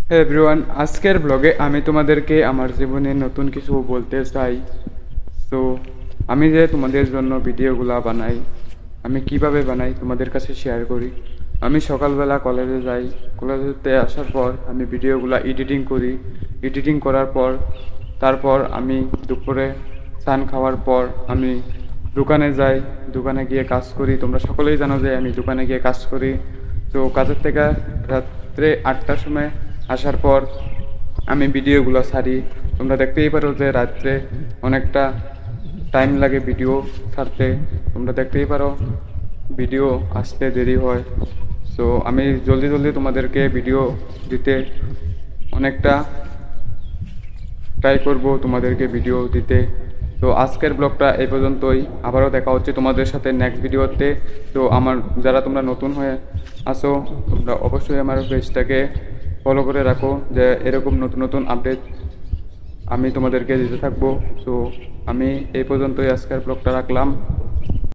হ্যাঁ এভরিওয়ান, আজকের ব্লগে আমি তোমাদেরকে আমার জীবনে নতুন কিছু বলতে চাই। তো আমি যে তোমাদের জন্য ভিডিওগুলা বানাই, আমি কিভাবে বানাই তোমাদের কাছে শেয়ার করি। আমি সকালবেলা কলেজে যাই, কলেজেতে আসার পর আমি ভিডিওগুলা এডিটিং করি। এডিটিং করার পর তারপর আমি দুপুরে স্নান খাওয়ার পর আমি দোকানে যাই, দোকানে গিয়ে কাজ করি। তোমরা সকলেই জানো যে আমি দোকানে গিয়ে কাজ করি। তো কাজের থেকে রাত্রে 8টার সময় আসার পর আমি ভিডিওগুলো ছাড়ি। তোমরা দেখতেই পারো যে রাত্রে অনেকটা টাইম লাগে ভিডিও ছাড়তে। তোমরা দেখতেই পারো ভিডিও আসতে দেরি হয়। সো আমি জলদি জলদি তোমাদেরকে ভিডিও দিতে অনেকটা ট্রাই করব তোমাদেরকে ভিডিও দিতে। তো আজকের ব্লগটা এই পর্যন্তই, আবারও দেখা হচ্ছে তোমাদের সাথে নেক্সট ভিডিওতে। তো আমার যারা তোমরা নতুন হয়ে আসো, তোমরা অবশ্যই আমার পেজটাকে ফলো করে রাখো, যে এরকম নতুন নতুন আপডেট আমি তোমাদেরকে দিতে থাকবো। তো আমি এই পর্যন্তই আজকের ব্লগটা রাখলাম।